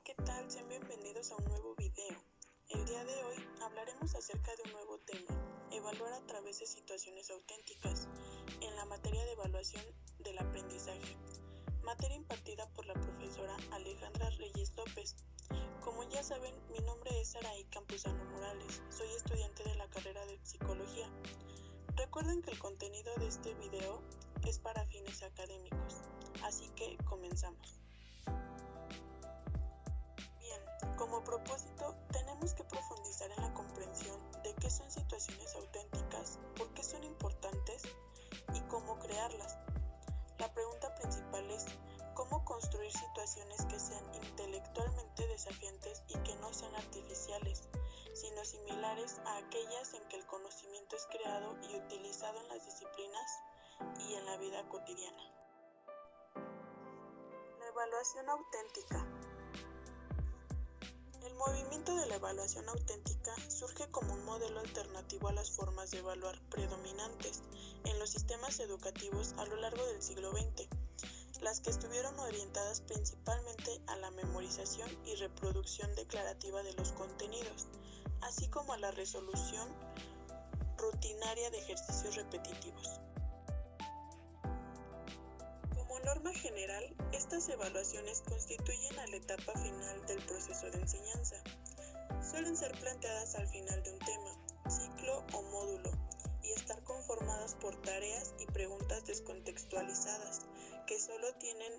¿qué tal? Sean bienvenidos a un nuevo video. El día de hoy hablaremos acerca de un nuevo tema, evaluar a través de situaciones auténticas, en la materia de evaluación del aprendizaje, materia impartida por la profesora Alejandra Reyes López. Como ya saben, mi nombre es Saraí Campuzano Morales, soy estudiante de la carrera de Psicología. Recuerden que el contenido de este video es para fines académicos, así que comenzamos. Bien, como propósito tenemos que profundizar en la comprensión de qué son situaciones auténticas, por qué son importantes y cómo crearlas. La pregunta principal es cómo construir situaciones que sean intelectualmente desafiantes y que no sean artificiales, sino similares a aquellas en que el conocimiento es creado y utilizado en las disciplinas y en la vida cotidiana. La evaluación auténtica. El movimiento de la evaluación auténtica surge como un modelo alternativo a las formas de evaluar predominantes en los sistemas educativos a lo largo del siglo XX, las que estuvieron orientadas principalmente a la memorización y reproducción declarativa de los contenidos, así como a la resolución rutinaria de ejercicios repetitivos. Como norma general, estas evaluaciones constituyen a la etapa final del proceso de enseñanza. Suelen ser planteadas al final de un tema, ciclo o módulo, y estar conformadas por tareas y preguntas descontextualizadas que solo tienen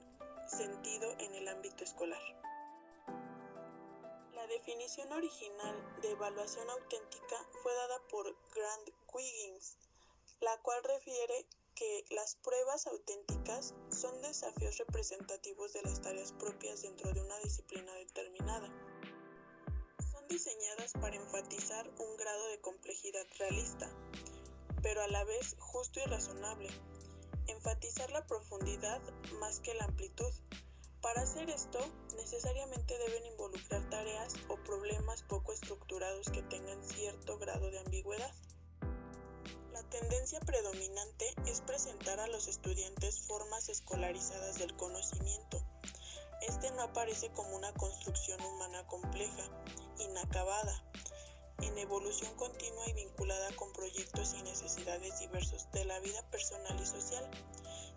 sentido en el ámbito escolar. La definición original de evaluación auténtica fue dada por Grant-Wiggins, la cual refiere que las pruebas auténticas son desafíos representativos de las tareas propias dentro de una disciplina determinada. Son diseñadas para enfatizar un grado de complejidad realista, pero a la vez justo y razonable, enfatizar la profundidad más que la amplitud. Para hacer esto, necesariamente deben involucrar tareas o problemas poco estructurados que tengan cierto grado de ambigüedad. La tendencia predominante es presentar a los estudiantes formas escolarizadas del conocimiento. Este no aparece como una construcción humana compleja, inacabada, en evolución continua y vinculada con proyectos y necesidades diversos de la vida personal y social,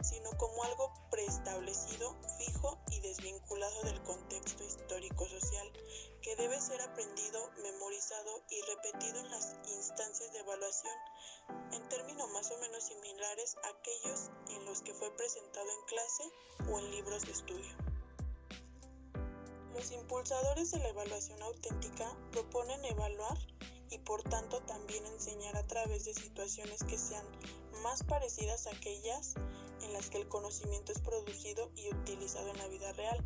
sino como algo preestablecido, fijo y desvinculado del contexto histórico-social, que debe ser aprendido, memorizado y repetido en las instancias de evaluación, en términos más o menos similares a aquellos en los que fue presentado en clase o en libros de estudio. Los impulsadores de la evaluación auténtica proponen evaluar y por tanto también enseñar a través de situaciones que sean más parecidas a aquellas en las que el conocimiento es producido y utilizado en la vida real,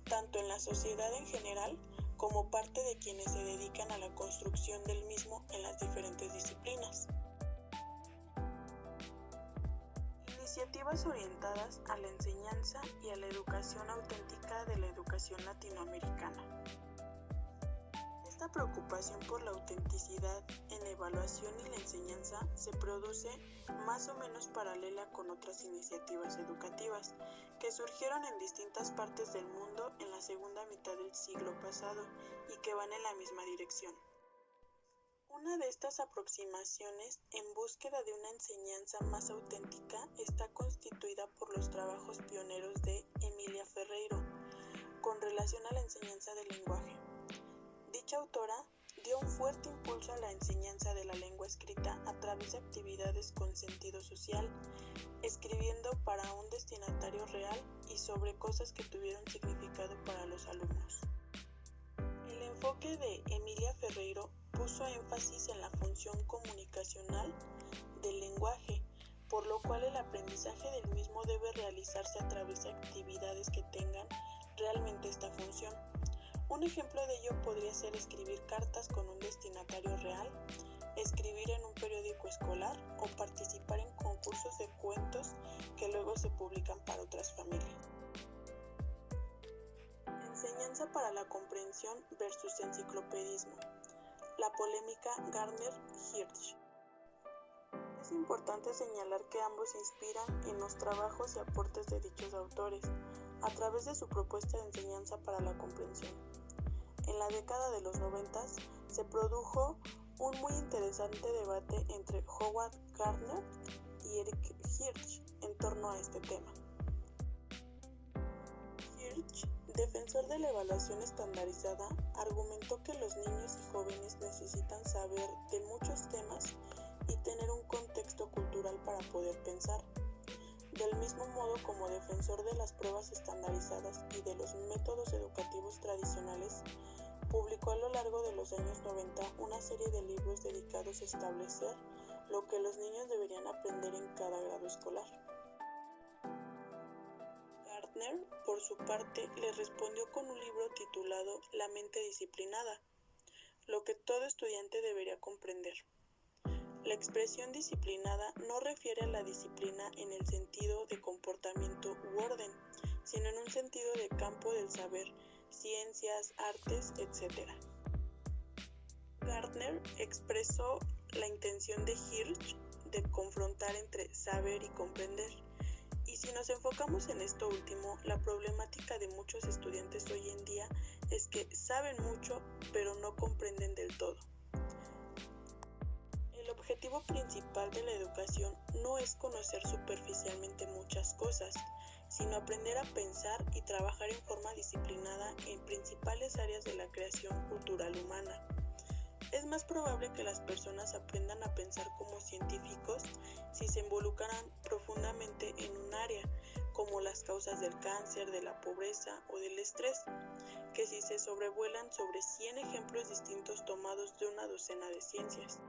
tanto en la sociedad en general como parte de quienes se dedican a la construcción del mismo en las diferentes disciplinas. Iniciativas orientadas a la enseñanza y a la educación auténtica de la educación latinoamericana. Esta preocupación por la autenticidad en la evaluación y la enseñanza se produce más o menos paralela con otras iniciativas educativas que surgieron en distintas partes del mundo en la segunda mitad del siglo pasado y que van en la misma dirección. Una de estas aproximaciones en búsqueda de una enseñanza más auténtica está constituida por los trabajos pioneros de Emilia Ferreiro con relación a la enseñanza del lenguaje. Dicha autora dio un fuerte impulso a la enseñanza de la lengua escrita a través de actividades con sentido social, escribiendo para un destinatario real y sobre cosas que tuvieron significado para los alumnos. El enfoque de Emilia Ferreiro puso énfasis en la función comunicacional del lenguaje, por lo cual el aprendizaje del mismo debe realizarse a través de actividades que tengan realmente esta función. Un ejemplo de ello podría ser escribir cartas con un destinatario real, escribir en un periódico escolar o participar en concursos de cuentos que luego se publican para otras familias. Enseñanza para la comprensión versus enciclopedismo. La polémica Gardner-Hirsch. Es importante señalar que ambos se inspiran en los trabajos y aportes de dichos autores, a través de su propuesta de enseñanza para la comprensión. en la década de los 90 se produjo un muy interesante debate entre Howard Gardner y Eric Hirsch en torno a este tema. Hirsch, defensor de la evaluación estandarizada, argumentó que los niños y jóvenes necesitan saber de muchos temas y tener un contexto cultural para poder pensar. Del mismo modo, como defensor de las pruebas estandarizadas y de los métodos educativos tradicionales, publicó a lo largo de los años 90 una serie de libros dedicados a establecer lo que los niños deberían aprender en cada grado escolar. Gardner, por su parte, le respondió con un libro titulado La mente disciplinada, lo que todo estudiante debería comprender. La expresión disciplinada no refiere a la disciplina en el sentido de comportamiento u orden, sino en un sentido de campo del saber, ciencias, artes, etc. Gardner expresó la intención de Hirsch de confrontar entre saber y comprender. Y si nos enfocamos en esto último, la problemática de muchos estudiantes hoy en día es que saben mucho, pero no comprenden del todo. El objetivo principal de la educación no es conocer superficialmente muchas cosas, sino aprender a pensar y trabajar en forma disciplinada en principales áreas de la creación cultural humana. Es más probable que las personas aprendan a pensar como científicos si se involucran profundamente en un área, como las causas del cáncer, de la pobreza o del estrés, que si se sobrevuelan sobre 100 ejemplos distintos tomados de una docena de ciencias.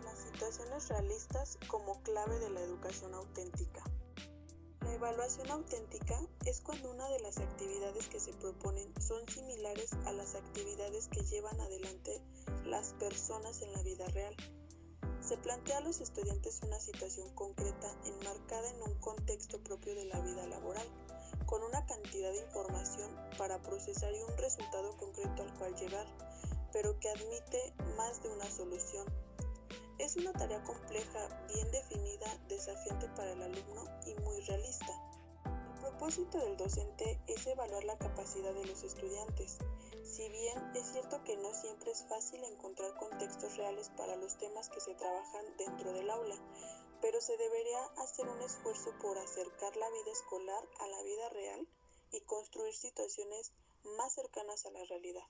Las situaciones realistas como clave de la educación auténtica. La evaluación auténtica es cuando una de las actividades que se proponen son similares a las actividades que llevan adelante las personas en la vida real. Se plantea a los estudiantes una situación concreta enmarcada en un contexto propio de la vida laboral, con una cantidad de información para procesar y un resultado concreto al cual llegar, pero que admite más de una solución. Es una tarea compleja, bien definida, desafiante para el alumno y muy realista. El propósito del docente es evaluar la capacidad de los estudiantes. Si bien es cierto que no siempre es fácil encontrar contextos reales para los temas que se trabajan dentro del aula, pero se debería hacer un esfuerzo por acercar la vida escolar a la vida real y construir situaciones más cercanas a la realidad.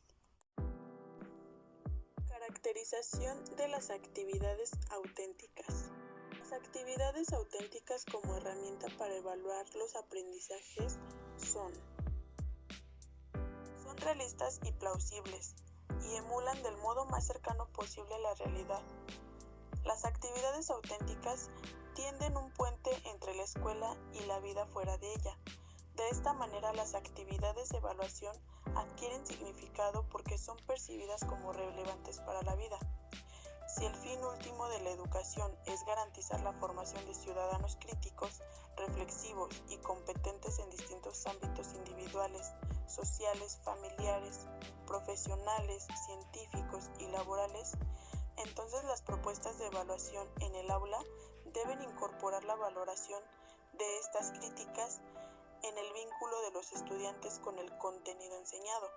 Caracterización de las actividades auténticas. Las actividades auténticas como herramienta para evaluar los aprendizajes son realistas y plausibles, y emulan del modo más cercano posible la realidad. Las actividades auténticas tienden un puente entre la escuela y la vida fuera de ella. De esta manera, las actividades de evaluación adquieren significado porque son percibidas como relevantes para la vida. Si el fin último de la educación es garantizar la formación de ciudadanos críticos, reflexivos y competentes en distintos ámbitos individuales, sociales, familiares, profesionales, científicos y laborales, entonces las propuestas de evaluación en el aula deben incorporar la valoración de estas críticas en el vínculo de los estudiantes con el contenido enseñado,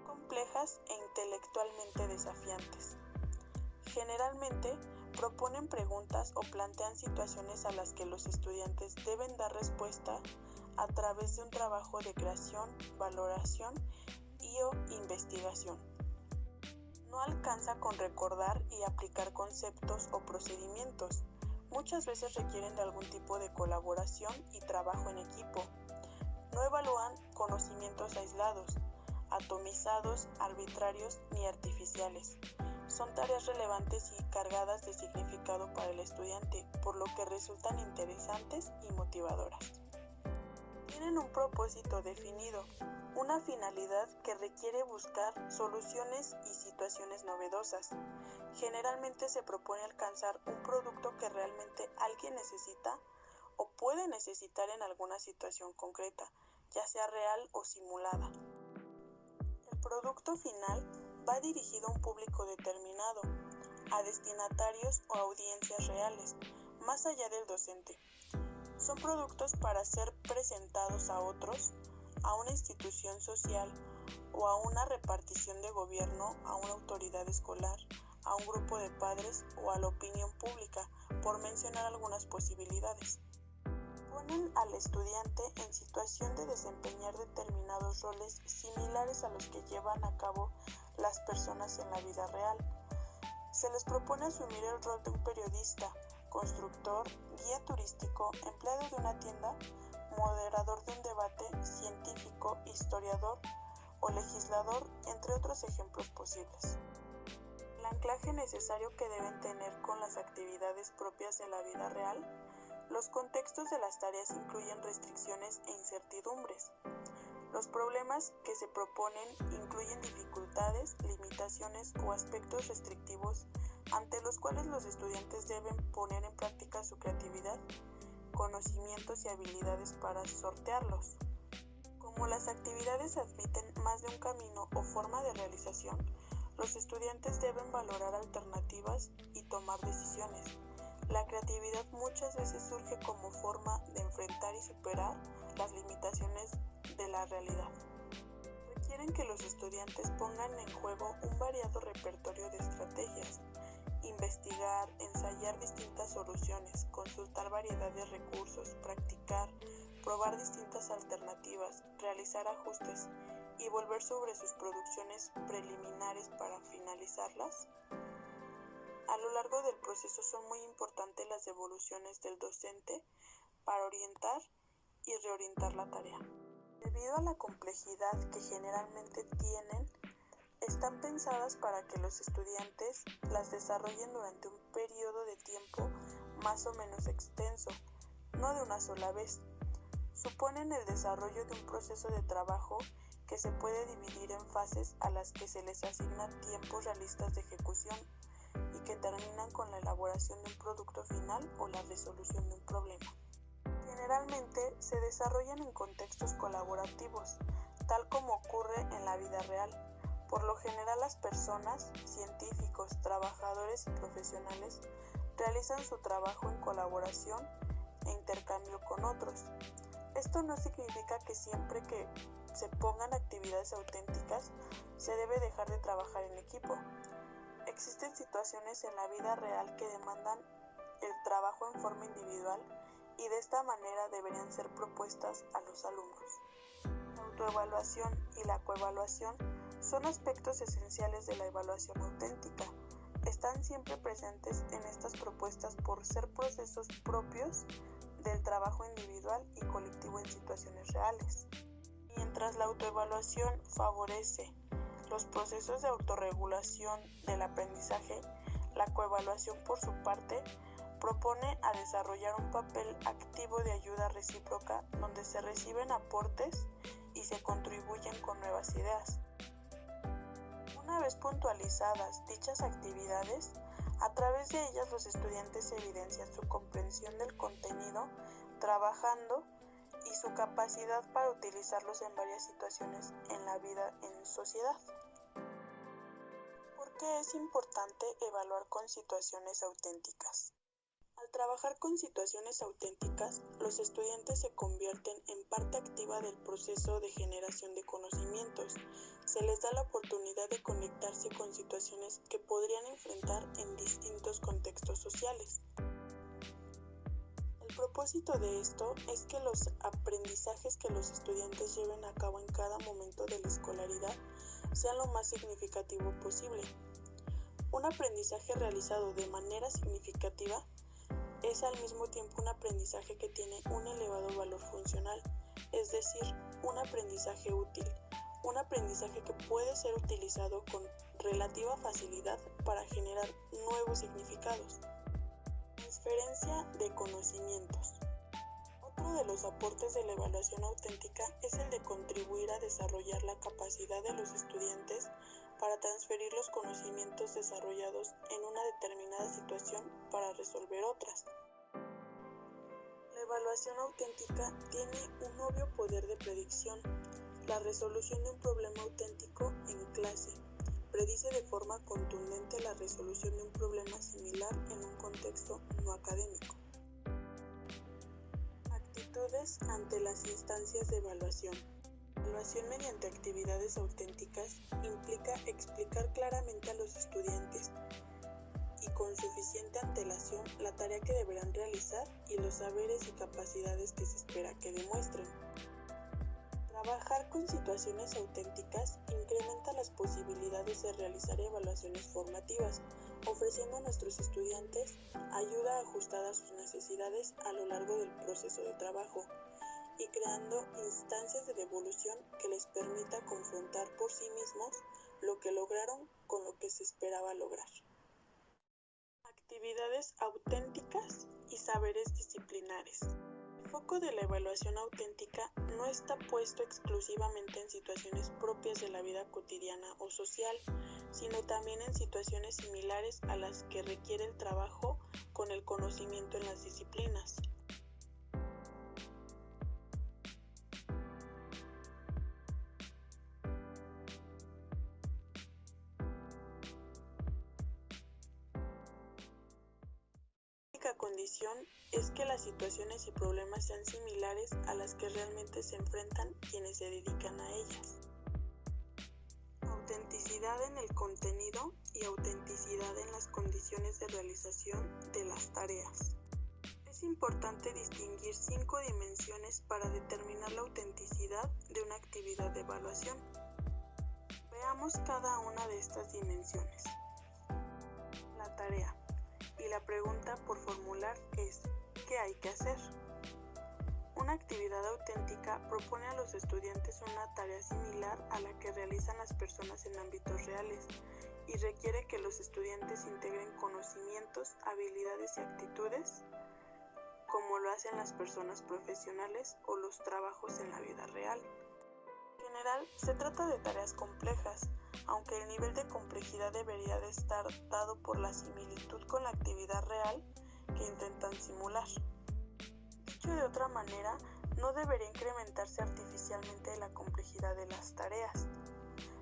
complejas e intelectualmente desafiantes. Generalmente, proponen preguntas o plantean situaciones a las que los estudiantes deben dar respuesta a través de un trabajo de creación, valoración y/o investigación. No alcanza con recordar y aplicar conceptos o procedimientos. Muchas veces requieren de algún tipo de colaboración y trabajo en equipo. No evalúan conocimientos aislados, atomizados, arbitrarios ni artificiales. Son tareas relevantes y cargadas de significado para el estudiante, por lo que resultan interesantes y motivadoras. Tienen un propósito definido, una finalidad que requiere buscar soluciones y situaciones novedosas. Generalmente se propone alcanzar un producto que realmente alguien necesita o puede necesitar en alguna situación concreta, ya sea real o simulada. El producto final va dirigido a un público determinado, a destinatarios o audiencias reales, más allá del docente. Son productos para ser presentados a otros, a una institución social o a una repartición de gobierno, a una autoridad escolar, a un grupo de padres o a la opinión pública, por mencionar algunas posibilidades. Ponen al estudiante en situación de desempeñar determinados roles similares a los que llevan a cabo las personas en la vida real. Se les propone asumir el rol de un periodista, constructor, guía turístico, empleado de una tienda, moderador de un debate, científico, historiador o legislador, entre otros ejemplos posibles. El anclaje necesario que deben tener con las actividades propias de la vida real. Los contextos de las tareas incluyen restricciones e incertidumbres. Los problemas que se proponen incluyen dificultades, limitaciones o aspectos restrictivos ante los cuales los estudiantes deben poner en práctica su creatividad, conocimientos y habilidades para sortearlos. Como las actividades admiten más de un camino o forma de realización, los estudiantes deben valorar alternativas y tomar decisiones. La creatividad muchas veces surge como forma de enfrentar y superar las limitaciones de la realidad. Requieren que los estudiantes pongan en juego un variado repertorio de estrategias, investigar, ensayar distintas soluciones, consultar variedad de recursos, practicar, probar distintas alternativas, realizar ajustes y volver sobre sus producciones preliminares para finalizarlas. A lo largo del proceso son muy importantes las devoluciones del docente para orientar y reorientar la tarea. Debido a la complejidad que generalmente tienen, están pensadas para que los estudiantes las desarrollen durante un periodo de tiempo más o menos extenso, no de una sola vez. Suponen el desarrollo de un proceso de trabajo que se puede dividir en fases a las que se les asigna tiempos realistas de ejecución y que terminan con la elaboración de un producto final o la resolución de un problema. Generalmente se desarrollan en contextos colaborativos, tal como ocurre en la vida real. Por lo general, las personas, científicos, trabajadores y profesionales realizan su trabajo en colaboración e intercambio con otros. Esto no significa que siempre que se pongan actividades auténticas se debe dejar de trabajar en equipo. Existen situaciones en la vida real que demandan el trabajo en forma individual y de esta manera deberían ser propuestas a los alumnos. La autoevaluación y la coevaluación son aspectos esenciales de la evaluación auténtica. Están siempre presentes en estas propuestas por ser procesos propios del trabajo individual y colectivo en situaciones reales. Mientras la autoevaluación favorece los procesos de autorregulación del aprendizaje, la coevaluación, por su parte, propone a desarrollar un papel activo de ayuda recíproca donde se reciben aportes y se contribuyen con nuevas ideas. Una vez puntualizadas dichas actividades, a través de ellas los estudiantes evidencian su comprensión del contenido, trabajando y su capacidad para utilizarlos en varias situaciones en la vida en sociedad. ¿Por qué es importante evaluar con situaciones auténticas? Al trabajar con situaciones auténticas, los estudiantes se convierten en parte activa del proceso de generación de conocimientos. Se les da la oportunidad de conectarse con situaciones que podrían enfrentar en distintos contextos sociales. El propósito de esto es que los aprendizajes que los estudiantes lleven a cabo en cada momento de la escolaridad sean lo más significativo posible. Un aprendizaje realizado de manera significativa es al mismo tiempo un aprendizaje que tiene un elevado valor funcional, es decir, un aprendizaje útil, un aprendizaje que puede ser utilizado con relativa facilidad para generar nuevos significados. Transferencia de conocimientos. Otro de los aportes de la evaluación auténtica es el de contribuir a desarrollar la capacidad de los estudiantes para transferir los conocimientos desarrollados en una determinada situación para resolver otras. La evaluación auténtica tiene un obvio poder de predicción. La resolución de un problema auténtico en clase predice de forma contundente la resolución de un problema similar en un contexto no académico. Actitudes ante las instancias de evaluación. La evaluación mediante actividades auténticas implica explicar claramente a los estudiantes y con suficiente antelación la tarea que deberán realizar y los saberes y capacidades que se espera que demuestren. Trabajar con situaciones auténticas incrementa las posibilidades de realizar evaluaciones formativas, ofreciendo a nuestros estudiantes ayuda ajustada a sus necesidades a lo largo del proceso de trabajo y creando instancias de devolución que les permita confrontar por sí mismos lo que lograron con lo que se esperaba lograr. Actividades auténticas y saberes disciplinares. El foco de la evaluación auténtica no está puesto exclusivamente en situaciones propias de la vida cotidiana o social, sino también en situaciones similares a las que requiere el trabajo con el conocimiento en las disciplinas. La única condición es que las situaciones y problemas sean similares a las que realmente se enfrentan quienes se dedican a ellas. Autenticidad en el contenido y autenticidad en las condiciones de realización de las tareas. Es importante distinguir 5 dimensiones para determinar la autenticidad de una actividad de evaluación. Veamos cada una de estas dimensiones. La tarea. Y la pregunta por formular es, ¿qué hay que hacer? Una actividad auténtica propone a los estudiantes una tarea similar a la que realizan las personas en ámbitos reales y requiere que los estudiantes integren conocimientos, habilidades y actitudes como lo hacen las personas profesionales o los trabajos en la vida real. En general, se trata de tareas complejas, aunque el nivel de complejidad debería de estar dado por la similitud con la actividad real que intentan simular. Dicho de otra manera, no debería incrementarse artificialmente la complejidad de las tareas.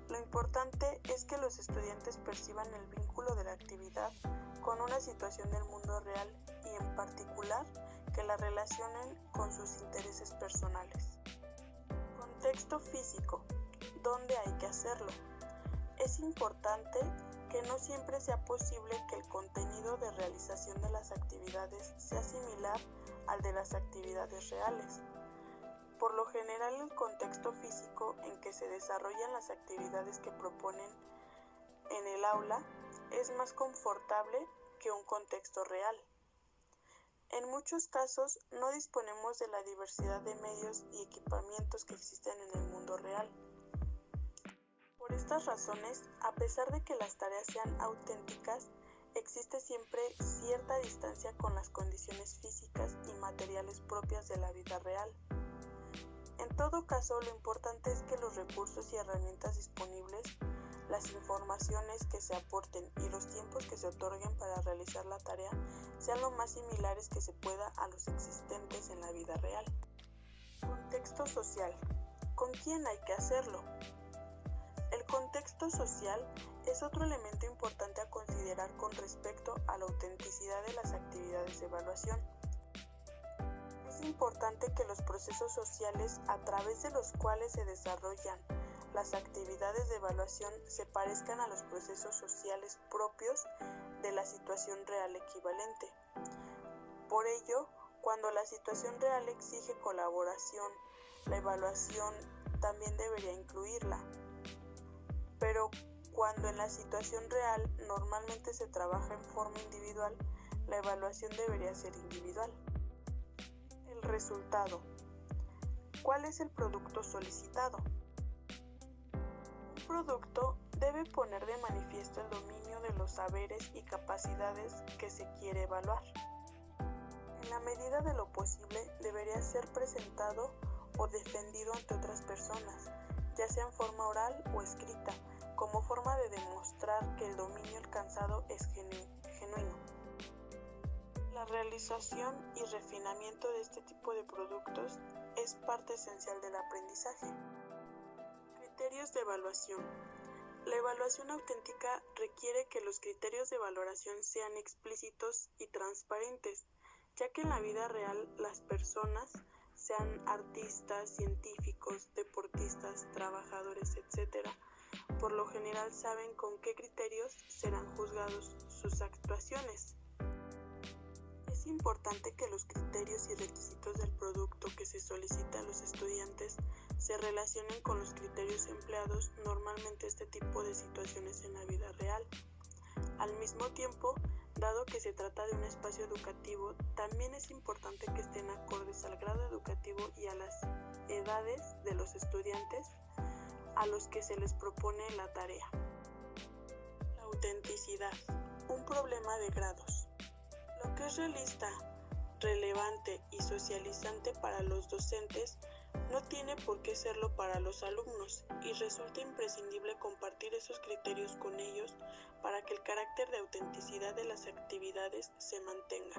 Lo importante es que los estudiantes perciban el vínculo de la actividad con una situación del mundo real y en particular que la relacionen con sus intereses personales. Contexto físico. ¿Dónde hay que hacerlo? Es importante que no siempre sea posible que el contenido de realización de las actividades sea similar al de las actividades reales. Por lo general, el contexto físico en que se desarrollan las actividades que proponen en el aula es más confortable que un contexto real. En muchos casos, no disponemos de la diversidad de medios y equipamientos que existen en el mundo real. Por estas razones, a pesar de que las tareas sean auténticas, existe siempre cierta distancia con las condiciones físicas y materiales propias de la vida real. En todo caso, lo importante es que los recursos y herramientas disponibles, las informaciones que se aporten y los tiempos que se otorguen para realizar la tarea sean lo más similares que se pueda a los existentes en la vida real. Contexto social. ¿Con quién hay que hacerlo? El contexto social es otro elemento importante a considerar con respecto a la autenticidad de las actividades de evaluación. Es importante que los procesos sociales a través de los cuales se desarrollan las actividades de evaluación se parezcan a los procesos sociales propios de la situación real equivalente. Por ello, cuando la situación real exige colaboración, la evaluación también debería incluirla. Pero cuando en la situación real normalmente se trabaja en forma individual, la evaluación debería ser individual. El resultado. ¿Cuál es el producto solicitado? Un producto debe poner de manifiesto el dominio de los saberes y capacidades que se quiere evaluar. En la medida de lo posible, debería ser presentado o defendido ante otras personas, ya sea en forma oral o escrita, como forma de demostrar que el dominio alcanzado es genuino. La realización y refinamiento de este tipo de productos es parte esencial del aprendizaje. Criterios de evaluación. La evaluación auténtica requiere que los criterios de valoración sean explícitos y transparentes, ya que en la vida real las personas sean artistas, científicos, deportistas, trabajadores, etc., por lo general saben con qué criterios serán juzgados sus actuaciones. Es importante que los criterios y requisitos del producto que se solicita a los estudiantes se relacionen con los criterios empleados normalmente en este tipo de situaciones en la vida real. Al mismo tiempo, dado que se trata de un espacio educativo, también es importante que estén acordes al grado educativo y a las edades de los estudiantes a los que se les propone la tarea. La autenticidad, un problema de grados. Lo que es realista, relevante y socializante para los docentes no tiene por qué serlo para los alumnos y resulta imprescindible compartir esos criterios con ellos para que el carácter de autenticidad de las actividades se mantenga.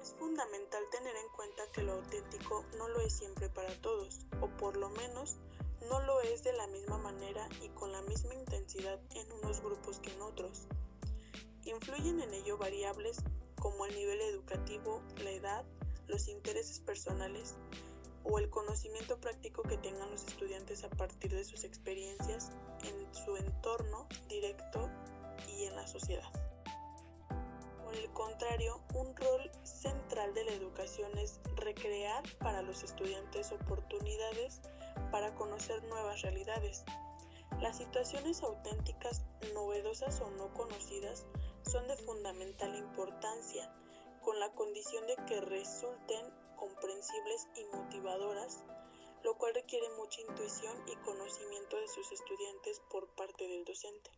Es fundamental tener en cuenta que lo auténtico no lo es siempre para todos, o por lo menos no lo es de la misma manera y con la misma intensidad en unos grupos que en otros. Influyen en ello variables como el nivel educativo, la edad, los intereses personales o el conocimiento práctico que tengan los estudiantes a partir de sus experiencias en su entorno directo y en la sociedad. Por el contrario, un rol central de la educación es recrear para los estudiantes oportunidades para conocer nuevas realidades. Las situaciones auténticas, novedosas o no conocidas, son de fundamental importancia, con la condición de que resulten comprensibles y motivadoras, lo cual requiere mucha intuición y conocimiento de sus estudiantes por parte del docente.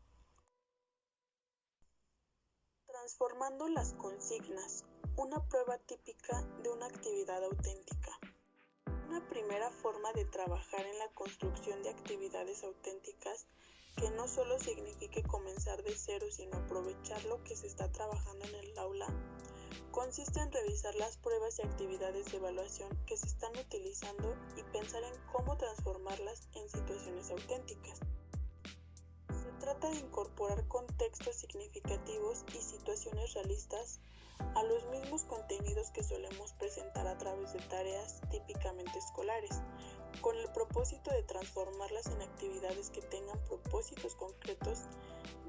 Transformando las consignas, una prueba típica de una actividad auténtica. Una primera forma de trabajar en la construcción de actividades auténticas que no solo signifique comenzar de cero, sino aprovechar lo que se está trabajando en el aula, consiste en revisar las pruebas y actividades de evaluación que se están utilizando y pensar en cómo transformarlas en situaciones auténticas. Se trata de incorporar contextos significativos y situaciones realistas a los mismos contenidos que solemos presentar a través de tareas típicamente escolares, con el propósito de transformarlas en actividades que tengan propósitos concretos,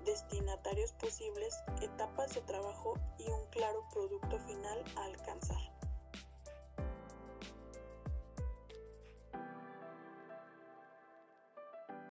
destinatarios posibles, etapas de trabajo y un claro producto final a alcanzar.